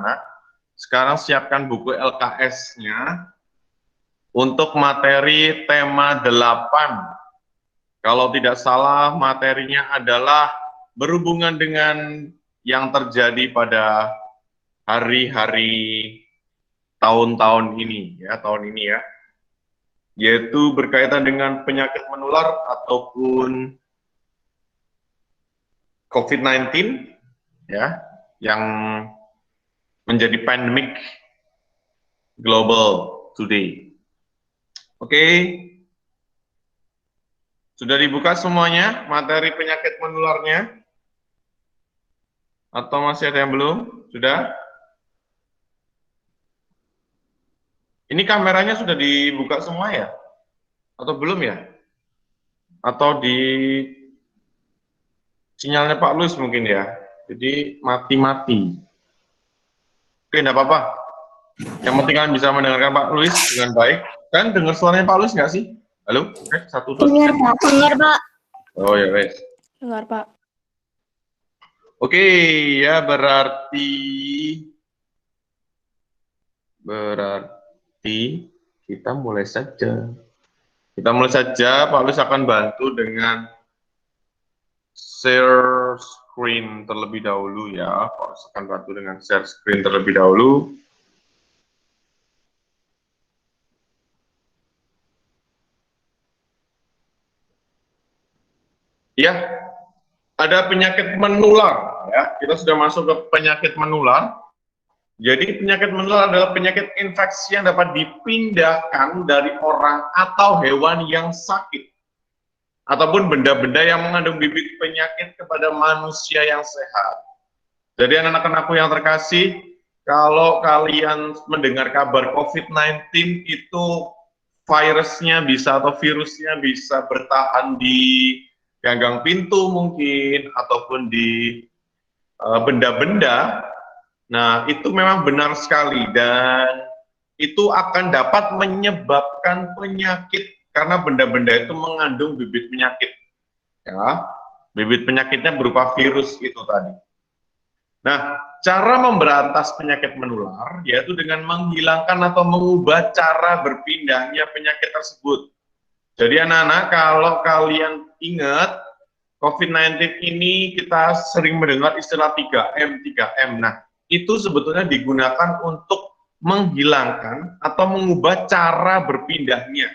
anak-anak, sekarang siapkan buku LKS-nya untuk materi tema 8. Kalau tidak salah, materinya adalah berhubungan dengan yang terjadi pada hari-hari tahun-tahun ini, ya, yaitu berkaitan dengan penyakit menular ataupun COVID-19, ya, yang menjadi pandemik global today. Oke, sudah dibuka semuanya materi penyakit menularnya? Atau masih ada yang belum? Sudah? Ini kameranya sudah dibuka semua ya? Atau belum ya? Atau di sinyalnya Pak Luis mungkin ya? Jadi mati-mati. Oke, enggak apa-apa. Yang penting kalian bisa mendengarkan Pak Luis dengan baik. Kan dengar suaranya Pak Luis nggak sih? Halo? Satu, dua, dengar Pak. Dengar Pak. Oh ya, wes. Dengar Pak. Oke, ya berarti kita mulai saja. Kita mulai saja, Pak Luis akan bantu dengan share screen terlebih dahulu ya. Pak Luis akan bantu dengan share screen terlebih dahulu. Ya, ada penyakit menular ya. Kita sudah masuk ke penyakit menular. Jadi penyakit menular adalah penyakit infeksi yang dapat dipindahkan dari orang atau hewan yang sakit ataupun benda-benda yang mengandung bibit penyakit kepada manusia yang sehat. Jadi anak-anakku yang terkasih, kalau kalian mendengar kabar COVID-19 itu virusnya bisa atau virusnya bisa bertahan di ganggang pintu mungkin ataupun di benda-benda. Nah, itu memang benar sekali dan itu akan dapat menyebabkan penyakit karena benda-benda itu mengandung bibit penyakit. Ya, bibit penyakitnya berupa virus itu tadi. Nah, cara memberantas penyakit menular yaitu dengan menghilangkan atau mengubah cara berpindahnya penyakit tersebut. Jadi anak-anak, kalau kalian ingat COVID-19 ini kita sering mendengar istilah 3M, 3M. Nah, itu sebetulnya digunakan untuk menghilangkan atau mengubah cara berpindahnya.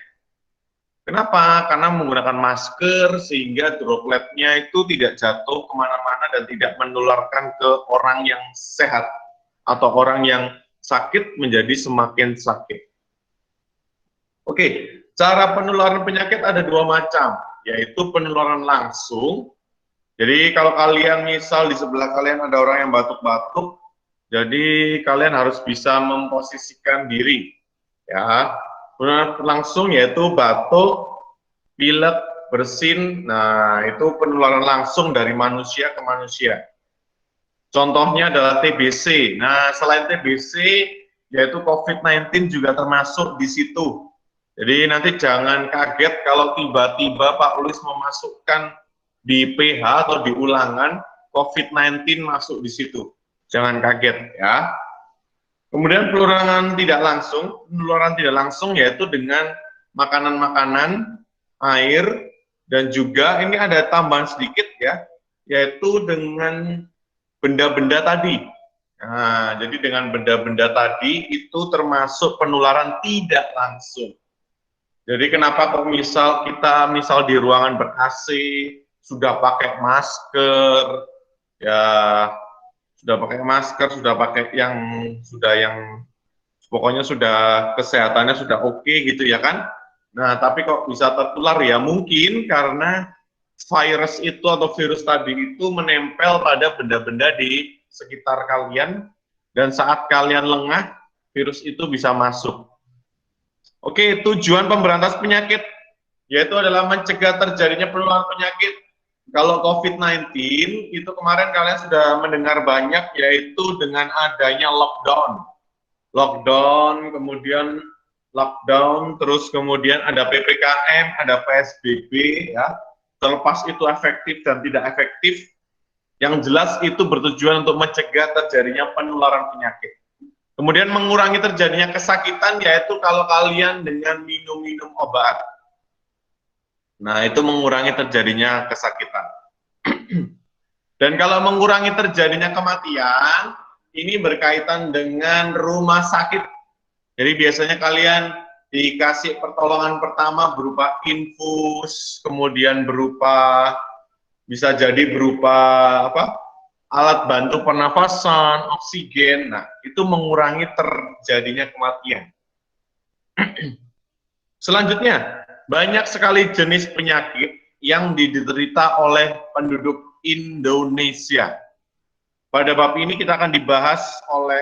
Kenapa? Karena menggunakan masker sehingga dropletnya itu tidak jatuh kemana-mana dan tidak menularkan ke orang yang sehat atau orang yang sakit menjadi semakin sakit. Oke, cara penularan penyakit ada dua macam, yaitu penularan langsung. Jadi kalau kalian misal di sebelah kalian ada orang yang batuk-batuk, jadi kalian harus bisa memposisikan diri, ya. Penularan langsung yaitu batuk, pilek, bersin. Nah, itu penularan langsung dari manusia ke manusia. Contohnya adalah TBC. Nah, selain TBC, yaitu COVID-19 juga termasuk di situ. Jadi nanti jangan kaget kalau tiba-tiba Pak Luis memasukkan di PH atau di ulangan COVID-19 masuk di situ. Jangan kaget ya. Kemudian penularan tidak langsung yaitu dengan makanan-makanan, air, dan juga ini ada tambahan sedikit ya, yaitu dengan benda-benda tadi. Nah, jadi dengan benda-benda tadi itu termasuk penularan tidak langsung. Jadi kenapa kok kita di ruangan ber-AC sudah pakai masker, ya sudah pakai yang pokoknya sudah kesehatannya sudah oke gitu ya kan. Nah, tapi kok bisa tertular ya mungkin karena virus itu atau virus tadi itu menempel pada benda-benda di sekitar kalian dan saat kalian lengah virus itu bisa masuk. Oke, tujuan pemberantas penyakit yaitu adalah mencegah terjadinya penularan penyakit. Kalau COVID-19 itu kemarin kalian sudah mendengar banyak yaitu dengan adanya lockdown, kemudian lockdown, terus kemudian ada PPKM, ada PSBB ya. Terlepas itu efektif dan tidak efektif, yang jelas itu bertujuan untuk mencegah terjadinya penularan penyakit. Kemudian mengurangi terjadinya kesakitan, yaitu kalau kalian dengan minum-minum obat. Nah, itu mengurangi terjadinya kesakitan. Dan kalau mengurangi terjadinya kematian, ini berkaitan dengan rumah sakit. Jadi biasanya kalian dikasih pertolongan pertama berupa infus, kemudian berupa, bisa jadi berupa apa? Alat bantu pernafasan, oksigen. Nah, itu mengurangi terjadinya kematian. Selanjutnya, banyak sekali jenis penyakit yang diderita oleh penduduk Indonesia. Pada bab ini kita akan dibahas oleh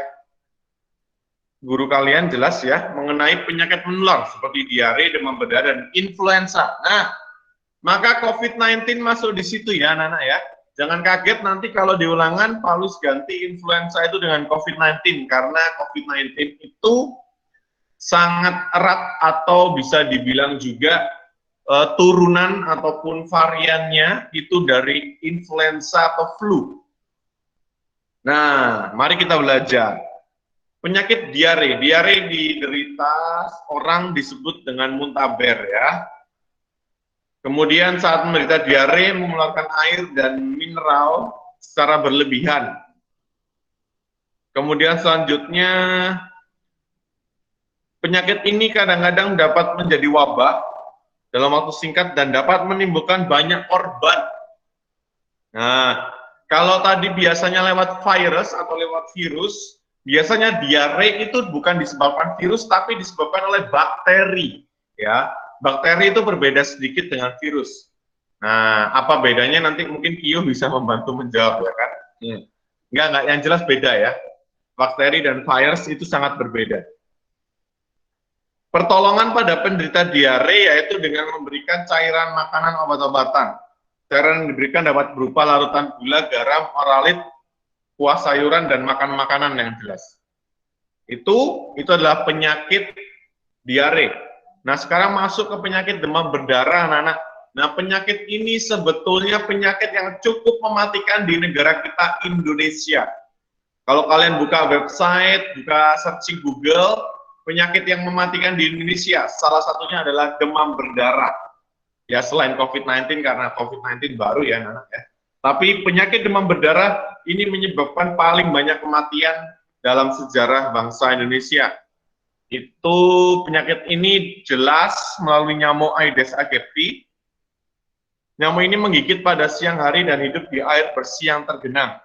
guru kalian, jelas ya, mengenai penyakit menular seperti diare, demam berdarah, dan influenza. Nah, maka COVID-19 masuk di situ ya, anak-anak ya. Jangan kaget nanti kalau di ulangan Paulus ganti influenza itu dengan COVID-19, karena COVID-19 itu sangat erat atau bisa dibilang juga turunan ataupun variannya itu dari influenza atau flu. Nah, mari kita belajar. Penyakit diare. Diare diderita orang disebut dengan muntaber ya. Kemudian saat menderita diare mengeluarkan air dan mineral secara berlebihan. Kemudian selanjutnya penyakit ini kadang-kadang dapat menjadi wabah dalam waktu singkat dan dapat menimbulkan banyak korban. Nah, kalau tadi biasanya lewat virus atau lewat virus, biasanya diare itu bukan disebabkan virus tapi disebabkan oleh bakteri ya. Bakteri itu berbeda sedikit dengan virus. Nah, apa bedanya nanti mungkin Kio bisa membantu menjawab ya kan? Enggak, yang jelas beda ya. Bakteri dan virus itu sangat berbeda. Pertolongan pada penderita diare yaitu dengan memberikan cairan makanan obat-obatan. Cairan yang diberikan dapat berupa larutan gula, garam, oralit, kuah sayuran, dan makan-makanan yang jelas. Itu adalah penyakit diare. Nah, sekarang masuk ke penyakit demam berdarah, anak-anak. Nah, penyakit ini sebetulnya penyakit yang cukup mematikan di negara kita, Indonesia. Kalau kalian buka website, buka searching Google, penyakit yang mematikan di Indonesia, salah satunya adalah demam berdarah. Ya, selain COVID-19, karena COVID-19 baru ya, anak-anak ya. Tapi penyakit demam berdarah ini menyebabkan paling banyak kematian dalam sejarah bangsa Indonesia. Itu penyakit ini jelas melalui nyamuk Aedes aegypti. Nyamuk ini menggigit pada siang hari dan hidup di air bersih yang tergenang.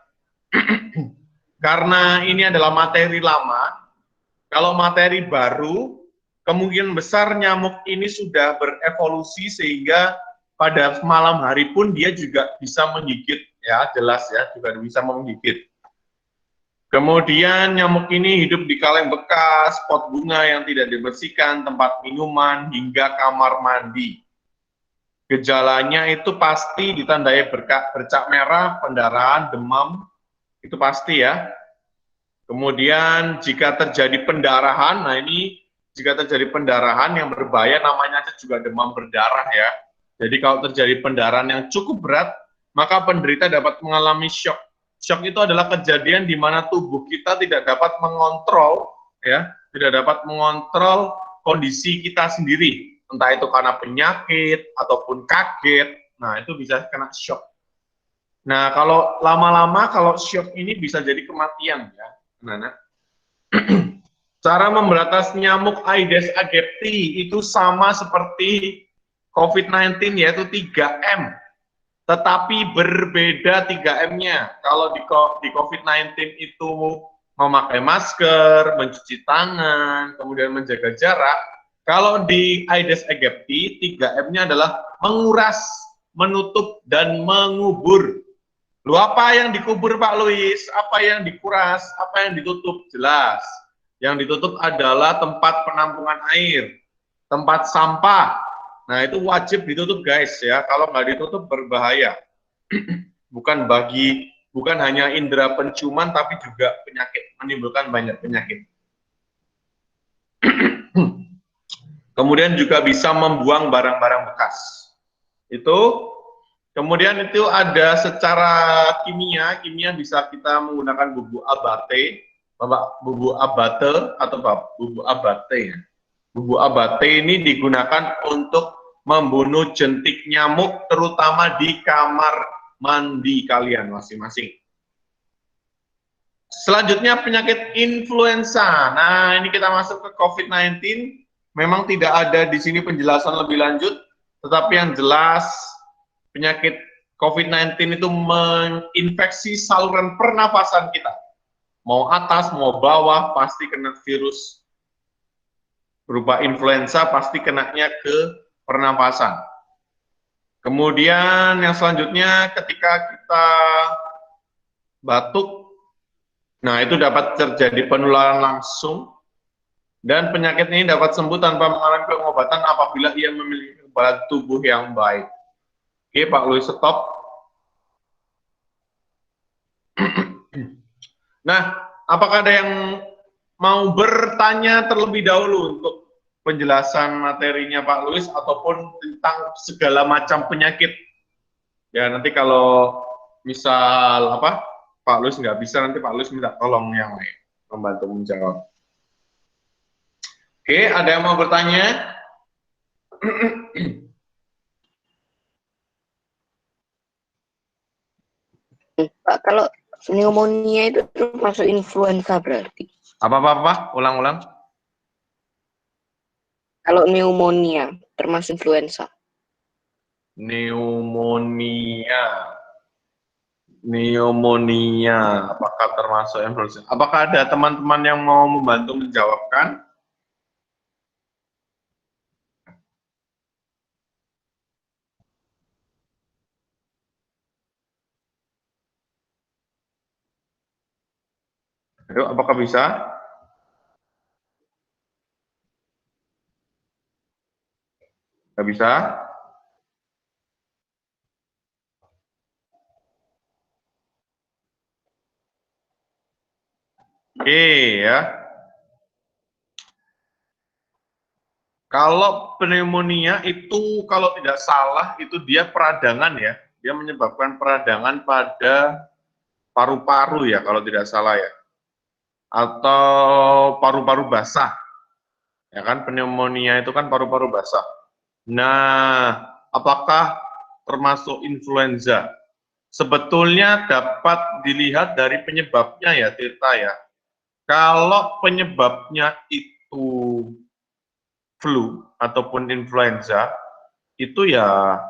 Karena ini adalah materi lama, kalau materi baru, kemungkinan besar nyamuk ini sudah berevolusi sehingga pada malam hari pun dia juga bisa menggigit, ya jelas ya, juga bisa menggigit. Kemudian nyamuk ini hidup di kaleng bekas, pot bunga yang tidak dibersihkan, tempat minuman, hingga kamar mandi. Gejalanya itu pasti ditandai bercak merah, pendarahan, demam, itu pasti ya. Kemudian jika terjadi pendarahan, nah ini jika terjadi pendarahan yang berbahaya namanya aja juga demam berdarah ya. Jadi kalau terjadi pendarahan yang cukup berat, maka penderita dapat mengalami shock. Shock itu adalah kejadian di mana tubuh kita tidak dapat mengontrol, ya, tidak dapat mengontrol kondisi kita sendiri, entah itu karena penyakit ataupun kaget. Nah, itu bisa kena shock. Nah, kalau lama-lama, kalau shock ini bisa jadi kematian, ya, Nana. Cara memberantas nyamuk Aedes aegypti itu sama seperti COVID-19, yaitu 3M. Tetapi berbeda 3M-nya. Kalau di COVID-19 itu memakai masker, mencuci tangan, kemudian menjaga jarak. Kalau di Aedes aegypti, 3M-nya adalah menguras, menutup, dan mengubur. Lu apa yang dikubur Pak Luis? Apa yang dikuras? Apa yang ditutup? Jelas. Yang ditutup adalah tempat penampungan air, tempat sampah. Nah, itu wajib ditutup guys ya. Kalau nggak ditutup berbahaya. Bukan hanya indera penciuman tapi juga penyakit, menimbulkan banyak penyakit. Kemudian juga bisa membuang barang-barang bekas. Itu kemudian itu ada secara kimia bisa kita menggunakan bubuk abate. Bapak, bubuk abate atau bubuk abate ya. Bubuk abate ini digunakan untuk membunuh jentik nyamuk terutama di kamar mandi kalian masing-masing. Selanjutnya penyakit influenza. Nah, ini kita masuk ke COVID-19. Memang tidak ada di sini penjelasan lebih lanjut, tetapi yang jelas penyakit COVID-19 itu menginfeksi saluran pernafasan kita. Mau atas, mau bawah, pasti kena virus berupa influenza, pasti kenanya ke pernapasan. Kemudian yang selanjutnya ketika kita batuk, nah itu dapat terjadi penularan langsung, dan penyakit ini dapat sembuh tanpa mengalami pengobatan apabila ia memiliki kekebalan tubuh yang baik. Oke, Pak Louis, stop. Nah, apakah ada yang mau bertanya terlebih dahulu untuk penjelasan materinya Pak Louis ataupun tentang segala macam penyakit? Ya, nanti kalau misal apa Pak Louis nggak bisa, nanti Pak Louis minta tolong yang lain membantu menjawab. Oke, ada yang mau bertanya? Pak, kalau pneumonia itu termasuk influenza berarti? Apa? Ulang-ulang. Kalau pneumonia termasuk influenza? Pneumonia, apakah termasuk influenza? Apakah ada teman-teman yang mau membantu menjawabkan? Ayo, apakah bisa? Nggak bisa? Oke, ya. Kalau pneumonia itu kalau tidak salah itu dia peradangan ya. Dia menyebabkan peradangan pada paru-paru ya kalau tidak salah ya. Atau paru-paru basah. Ya kan, pneumonia itu kan paru-paru basah. Nah, apakah termasuk influenza? Sebetulnya dapat dilihat dari penyebabnya ya, Tirta ya. Kalau penyebabnya itu flu ataupun influenza, itu ya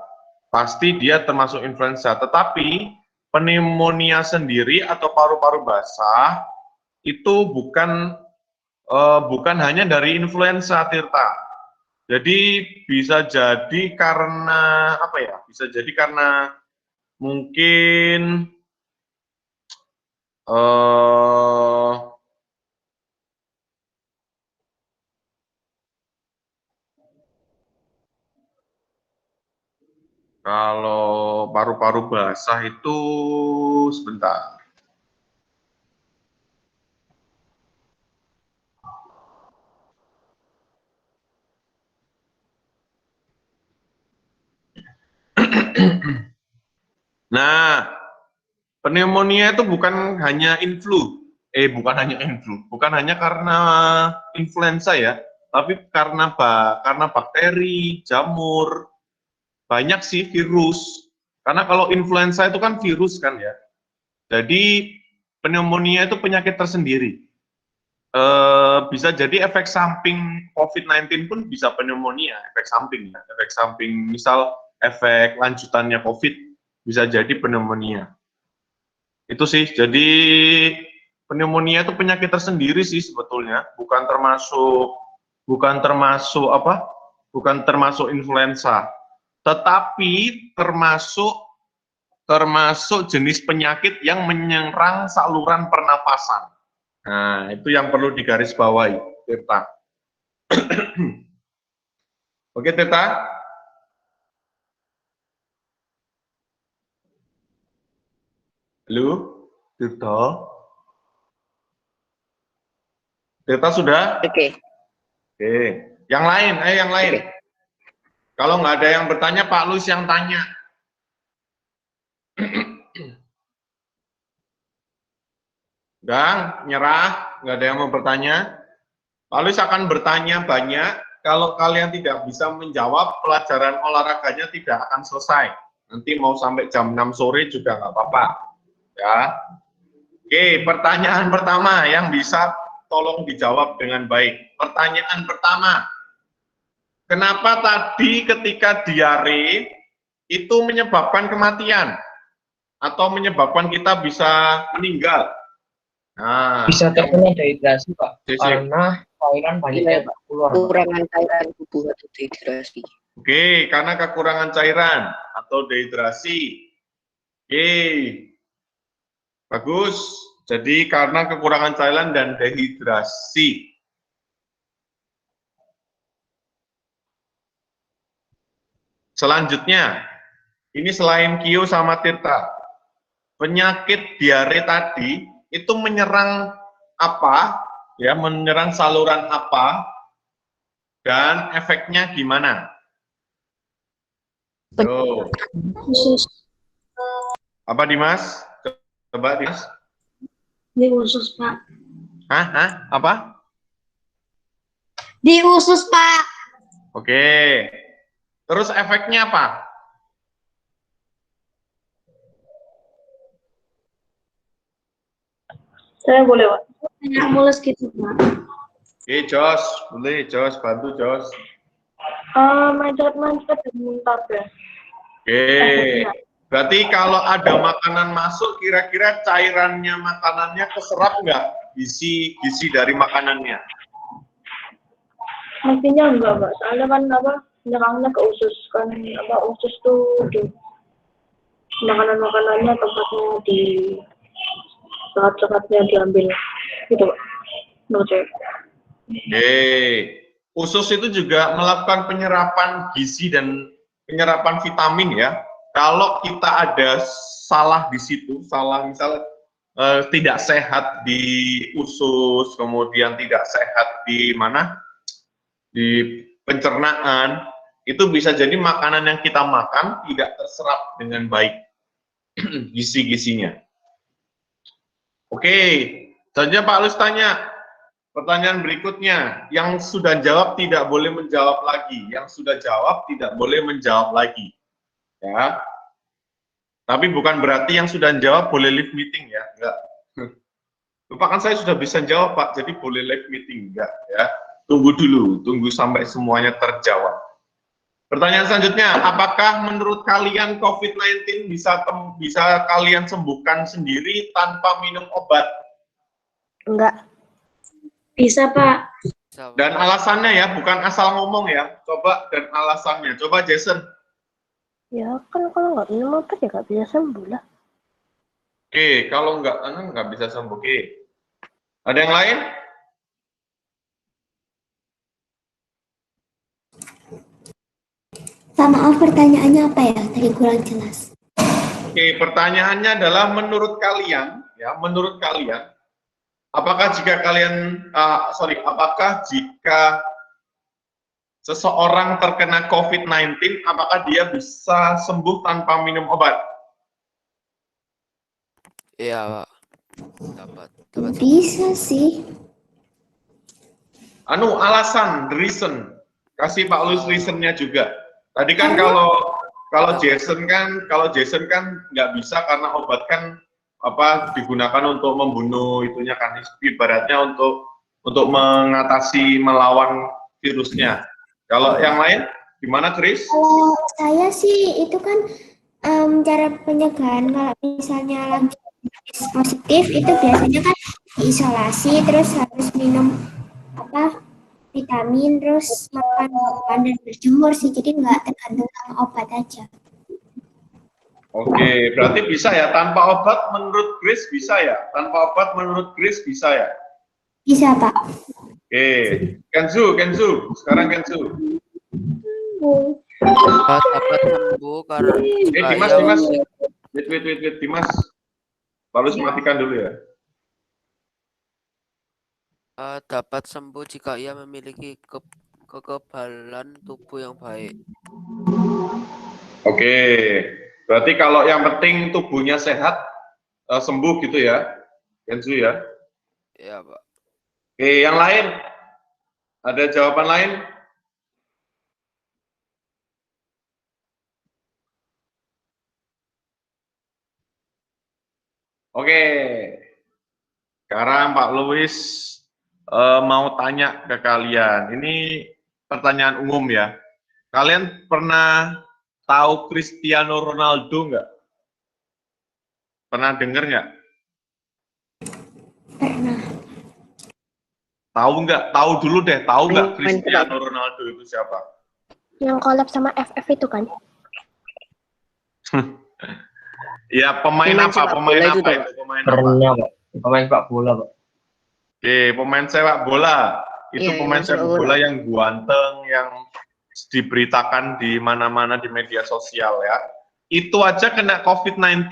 pasti dia termasuk influenza. Tetapi pneumonia sendiri atau paru-paru basah itu bukan hanya dari influenza, Tirta. Jadi bisa jadi karena apa ya? Bisa jadi karena mungkin kalau paru-paru basah itu sebentar. Nah, pneumonia itu bukan hanya bukan hanya karena influenza ya, tapi karena bakteri, jamur, banyak sih virus. Karena kalau influenza itu kan virus kan ya. Jadi pneumonia itu penyakit tersendiri. Bisa jadi efek samping COVID-19 pun bisa pneumonia, efek samping ya. Efek samping misal efek lanjutannya COVID bisa jadi pneumonia. Itu sih, jadi pneumonia itu penyakit tersendiri sih sebetulnya, bukan termasuk influenza. Tetapi termasuk jenis penyakit yang menyerang saluran pernapasan. Nah, itu yang perlu digarisbawahi, Tirta. Oke, Tirta? Halo, Tirta? Tirta sudah? Oke. Oke. Yang lain, yang lain. Oke. Kalau nggak ada yang bertanya, Pak Luis yang tanya. Udah, nyerah, nggak ada yang mau bertanya. Pak Luis akan bertanya banyak. Kalau kalian tidak bisa menjawab, pelajaran olahraganya tidak akan selesai. Nanti mau sampai jam 6 sore juga nggak apa-apa. Ya. Oke, pertanyaan pertama yang bisa tolong dijawab dengan baik. Pertanyaan pertama, kenapa tadi ketika diare itu menyebabkan kematian atau menyebabkan kita bisa meninggal? Nah, Bisa terkena dehidrasi, Pak, Sip. karena cairan banyak Iya, yang keluar. Pak. Kekurangan cairan tubuh atau dehidrasi. Oke, karena kekurangan cairan atau dehidrasi. Oke, bagus. Jadi karena kekurangan cairan dan dehidrasi. Selanjutnya, ini selain Kio sama Tirta, penyakit diare tadi itu menyerang apa? Ya, menyerang saluran apa? Dan efeknya gimana? Yo. Usus. Apa Dimas? Coba Dimas. Di usus, Pak. Hah? Apa? Di usus, Pak. Oke. Terus efeknya apa? Saya boleh, Pak. Banyak mules gitu, Pak. Oke, Jos. Boleh, Jos. Bantu, Jos. Manjat-manjat dan muntah, ya. Oke. Berarti kalau ada makanan masuk, kira-kira cairannya makanannya keserap nggak? Gizi dari makanannya. Mestinya enggak, Pak. Soalnya kan nyerangnya ke usus kan usus tuh di makanannya tempatnya di serat-seratnya diambil gitu, Pak. Menurut saya. Oke. Usus itu juga melakukan penyerapan gizi dan penyerapan vitamin ya. Kalau kita ada salah di situ, salah misal tidak sehat di usus, kemudian tidak sehat di mana? Di pencernaan, itu bisa jadi makanan yang kita makan tidak terserap dengan baik gizi-gizinya. Oke, saja Pak Lus tanya. Pertanyaan berikutnya, yang sudah jawab tidak boleh menjawab lagi, yang sudah jawab tidak boleh menjawab lagi. Ya. Tapi bukan berarti yang sudah jawab boleh leave meeting ya, enggak. Lupakan saya sudah bisa jawab Pak, jadi boleh leave meeting enggak ya. Tunggu dulu, tunggu sampai semuanya terjawab. Pertanyaan selanjutnya, apakah menurut kalian COVID-19 bisa kalian sembuhkan sendiri tanpa minum obat? Enggak. Bisa, Pak. Dan alasannya ya, bukan asal ngomong ya. Coba dan alasannya. Coba Jason. Ya kan kalau nggak minum obat ya nggak bisa sembuh lah. Oke, kalau nggak bisa sembuh. Oke. Ada yang lain? Pak, maaf pertanyaannya apa ya? Tadi kurang jelas. Oke, pertanyaannya adalah menurut kalian, ya, menurut kalian, apakah jika seseorang terkena COVID-19, apakah dia bisa sembuh tanpa minum obat? Iya, Pak. Dapat. Bisa sih. Alasan, the reason. Kasih Pak Lus reasonnya juga. Tadi kan kalau Jason kan nggak bisa karena obat kan digunakan untuk membunuh itunya kan, ibaratnya untuk mengatasi melawan virusnya. Kalau yang lain gimana, Chris? Kalau saya sih itu kan cara pencegahan kalau misalnya lagi positif itu biasanya kan diisolasi terus harus minum vitamin terus makan dan berjemur sih, jadi nggak tergantung sama obat aja. Oke, berarti bisa ya tanpa obat menurut Chris bisa ya? Tanpa obat menurut Chris bisa ya? Bisa, Pak. Oke, Kenzu, sekarang Kenzu. Dapat sembuh karena Dimas. Wait, Dimas. Harus matikan dulu ya. dapat sembuh jika ia memiliki kekebalan tubuh yang baik. Oke, berarti kalau yang penting tubuhnya sehat, sembuh gitu ya, Kenzu ya. Ya, Pak. Oke, yang lain? Ada jawaban lain? Oke, sekarang Pak Louis mau tanya ke kalian. Ini pertanyaan umum ya. Kalian pernah tahu Cristiano Ronaldo nggak? Pernah dengar nggak? Pernah. Tahu nggak? Tahu dulu deh. Tahu nggak Main Cristiano Ronaldo itu siapa? Yang collab sama FF itu kan? Ya pemain Pemain apa? sepak Pemain bola apa itu, Pak. itu? Pemain apa? Pernah, Pak. Pemain sepak bola, Pak. Oke, pemain sepak bola. Itu Iya, pemain yang sepak sepak bola. bola yang ganteng, yang diberitakan di mana-mana di media sosial ya. Itu aja kena COVID-19.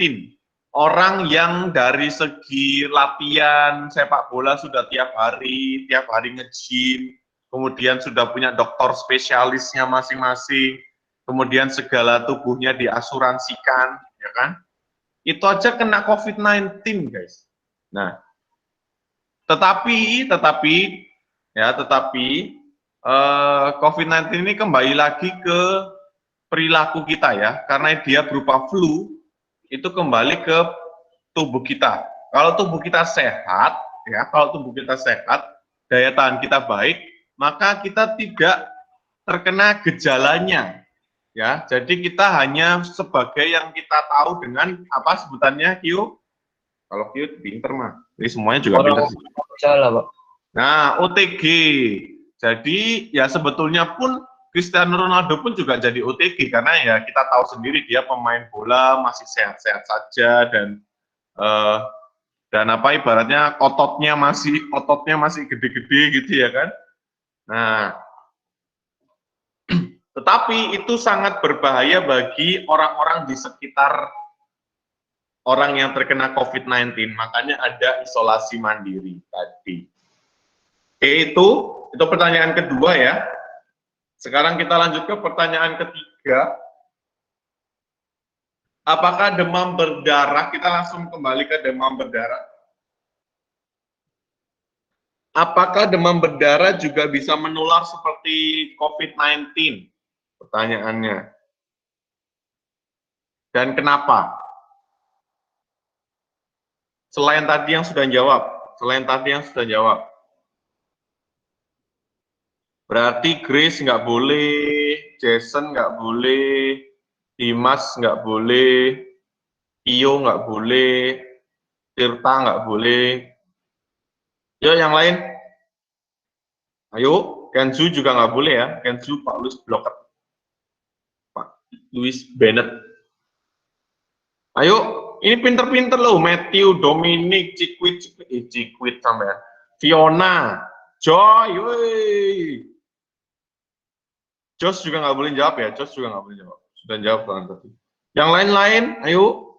Orang yang dari segi latihan sepak bola sudah tiap hari nge-gym, kemudian sudah punya dokter spesialisnya masing-masing, kemudian segala tubuhnya diasuransikan, ya kan? Itu aja kena COVID-19, guys. Nah, tetapi COVID-19 ini kembali lagi ke perilaku kita ya, karena dia berupa flu, itu kembali ke tubuh kita. Kalau tubuh kita sehat, ya, kalau tubuh kita sehat, daya tahan kita baik, maka kita tidak terkena gejalanya, ya. Jadi kita hanya sebagai yang kita tahu dengan apa sebutannya, Q. Kalau Q pinter mah, jadi semuanya juga pinter. Salah, Pak. Nah, OTG. Jadi ya sebetulnya pun Cristiano Ronaldo pun juga jadi OTG karena ya kita tahu sendiri dia pemain bola masih sehat-sehat saja dan apa ibaratnya ototnya masih gede-gede gitu ya kan. Nah, tetapi itu sangat berbahaya bagi orang-orang di sekitar orang yang terkena COVID-19. Makanya ada isolasi mandiri tadi. Itu pertanyaan kedua ya. Sekarang kita lanjut ke pertanyaan ketiga. Apakah demam berdarah? Kita langsung kembali ke demam berdarah. Apakah demam berdarah juga bisa menular seperti COVID-19? Pertanyaannya. Dan kenapa? Selain tadi yang sudah jawab. Berarti Grace nggak boleh, Jason nggak boleh, Dimas nggak boleh, Iyo nggak boleh, Tirta nggak boleh. Yo yang lain. Ayo, Kenzu juga nggak boleh ya. Kenzu Pak Louis Bloket. Pak Louis Bennett. Ayo, ini pinter-pinter loh. Matthew, Dominic, Cikwit sampai ya. Fiona, Joy, woi. Jos juga nggak boleh jawab ya. Sudah jawab kan tadi. Yang lain-lain, ayo.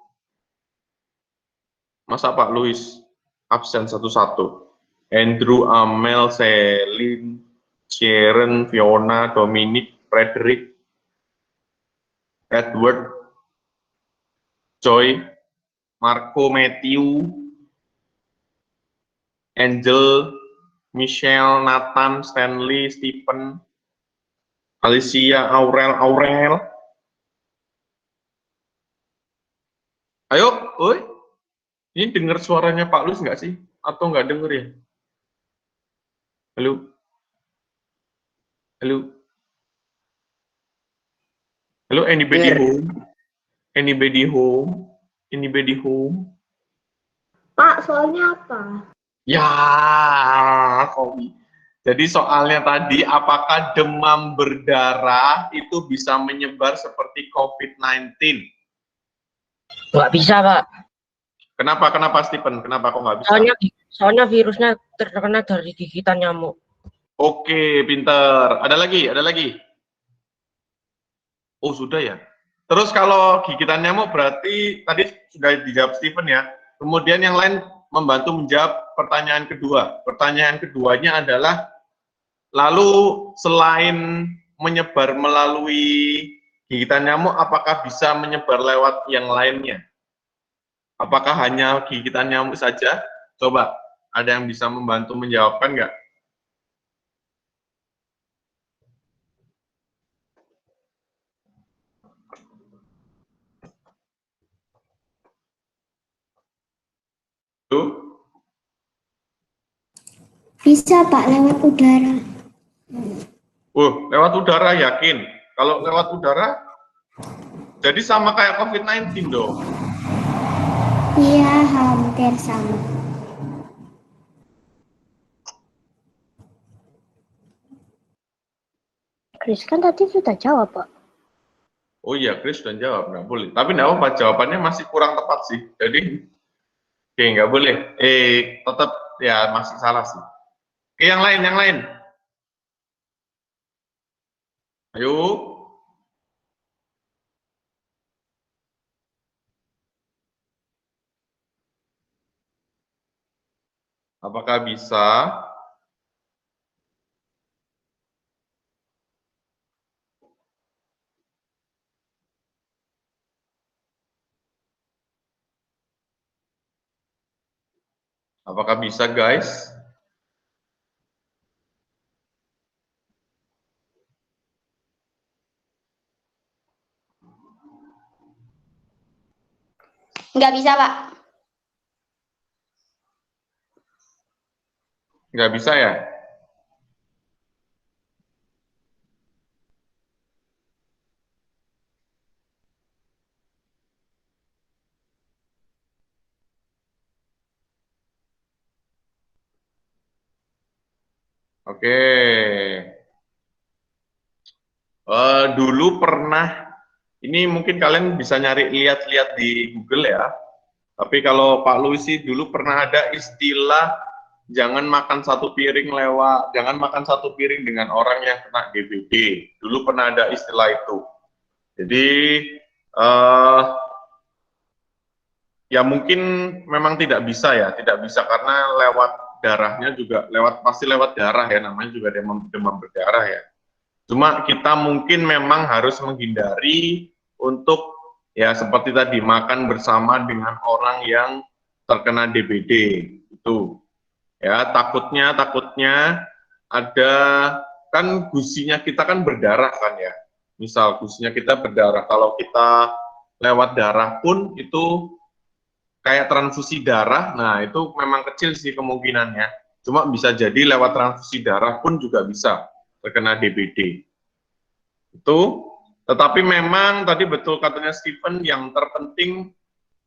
Masa Pak Louis absen satu-satu. Andrew, Amel, Selin, Sharon, Fiona, Dominic, Frederick, Edward, Joy, Marco, Matthew, Angel, Michelle, Nathan, Stanley, Stephen, Alicia, Aurel. Ayo, oi. Ini dengar suaranya Pak Louis nggak sih? Atau nggak denger ya? Halo? Halo, anybody home? Pak, soalnya apa? Ya, Kobi. Jadi soalnya tadi, apakah demam berdarah itu bisa menyebar seperti COVID-19? Nggak bisa, Pak. Kenapa Stephen? Kenapa kok nggak bisa? Soalnya virusnya terkena dari gigitan nyamuk. Oke, pinter. Ada lagi? Oh, sudah ya. Terus kalau gigitan nyamuk berarti tadi sudah dijawab Stephen ya. Kemudian yang lain membantu menjawab pertanyaan kedua. Pertanyaan keduanya adalah, lalu selain menyebar melalui gigitan nyamuk, apakah bisa menyebar lewat yang lainnya? Apakah hanya gigitan nyamuk saja? Coba, Ada yang bisa membantu menjawabkan nggak? Tuh, Bisa Pak lewat udara. lewat udara yakin. Kalau lewat udara, jadi sama kayak COVID-19 dong. Iya, hampir sama. Chris kan tadi sudah jawab, Pak. Oh iya, Chris sudah jawab, nggak boleh. Tapi nggak apa, jawabannya masih kurang tepat sih. Jadi, oke, nggak boleh. Tetap ya masih salah sih. Oke, yang lain, yang lain. Ayo. Apakah bisa? Apakah bisa, guys? Nggak bisa, Pak. Nggak bisa ya? Oke. Dulu pernah, ini mungkin kalian bisa nyari lihat-lihat di Google ya. Tapi kalau Pak Louis sih dulu pernah ada istilah jangan makan satu piring jangan makan satu piring dengan orang yang kena DBD. Dulu pernah ada istilah itu. Jadi ya mungkin memang tidak bisa ya, tidak bisa karena lewat darahnya juga pasti lewat darah ya, namanya juga demam berdarah ya. Cuma kita mungkin memang harus menghindari untuk ya seperti tadi makan bersama dengan orang yang terkena DBD itu. Ya, takutnya ada kan gusinya kita kan berdarah kan ya. Misal gusinya kita berdarah, kalau kita lewat darah pun itu kayak transfusi darah, nah itu memang kecil sih kemungkinannya. Cuma bisa jadi lewat transfusi darah pun juga bisa terkena DBD. Itu, tetapi memang tadi betul katanya Stephen, yang terpenting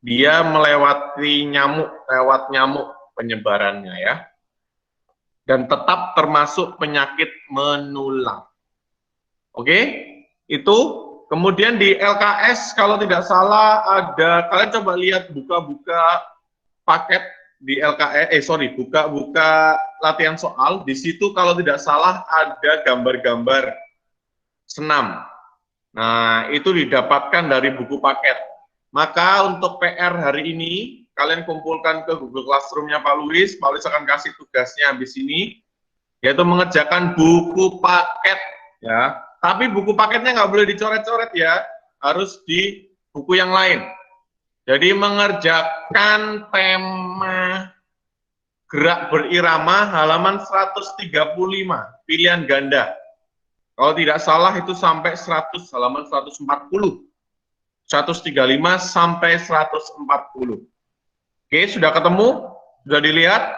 dia melewati nyamuk, lewat nyamuk penyebarannya ya. Dan tetap termasuk penyakit menular. Oke, itu kemudian di LKS kalau tidak salah ada, kalian coba lihat buka-buka paket di LKS, buka-buka latihan soal, di situ kalau tidak salah ada gambar-gambar senam. Nah, itu didapatkan dari buku paket. Maka untuk PR hari ini, kalian kumpulkan ke Google Classroom-nya Pak Louis akan kasih tugasnya habis ini, yaitu mengerjakan buku paket, ya. Tapi buku paketnya nggak boleh dicoret-coret ya, harus di buku yang lain. Jadi mengerjakan tema gerak berirama halaman 135, pilihan ganda. Kalau tidak salah itu sampai 100, halaman 140. 135 sampai 140. Oke, sudah ketemu? Sudah dilihat?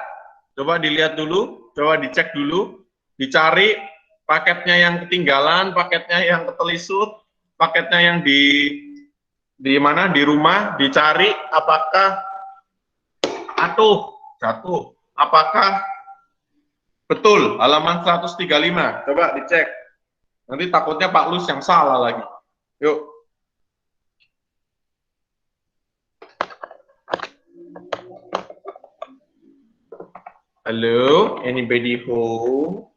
Coba dilihat dulu, coba dicek dulu, dicari paketnya yang ketinggalan, paketnya yang ketelisut, paketnya yang di mana, di rumah, dicari apakah jatuh, apakah betul halaman 135, coba dicek. Nanti takutnya Pak Lus yang salah lagi. Yuk. Halo, anybody home?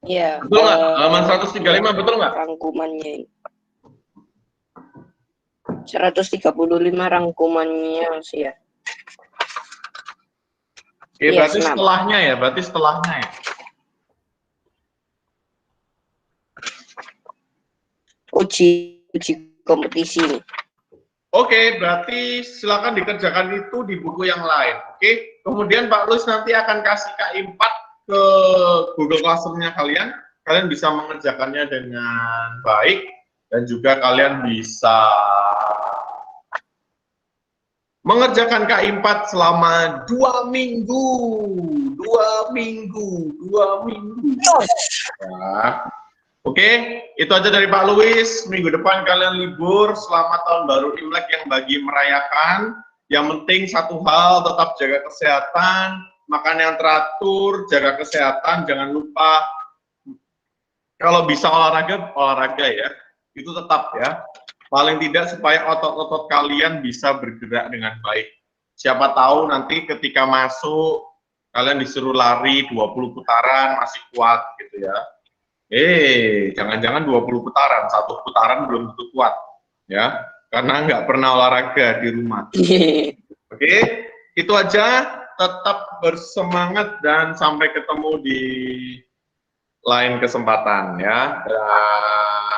Iya. Betul nggak? Halaman 135 betul nggak? Rangkumannya. 135 rangkumannya sih ya. Oke, Iya, berarti senam. setelahnya ya. Uji kompetisi nih. Oke, berarti silakan dikerjakan itu di buku yang lain. Oke, kemudian Pak Luis nanti akan kasih KI4 ke Google Classroom-nya kalian. Kalian bisa mengerjakannya dengan baik dan juga kalian bisa mengerjakan KI4 selama 2 minggu. 2 minggu. Ya. Oke, itu aja dari Pak Luis. Minggu depan kalian libur. Selamat tahun baru Imlek yang bagi merayakan. Yang penting satu hal, tetap jaga kesehatan, makan yang teratur, jaga kesehatan, jangan lupa kalau bisa olahraga ya. Itu tetap ya. Paling tidak supaya otot-otot kalian bisa bergerak dengan baik. Siapa tahu nanti ketika masuk kalian disuruh lari 20 putaran masih kuat gitu ya. Jangan-jangan 20 putaran, 1 putaran belum tentu kuat, ya, karena nggak pernah olahraga di rumah. Oke, itu aja, tetap bersemangat dan sampai ketemu di lain kesempatan, ya. Dah.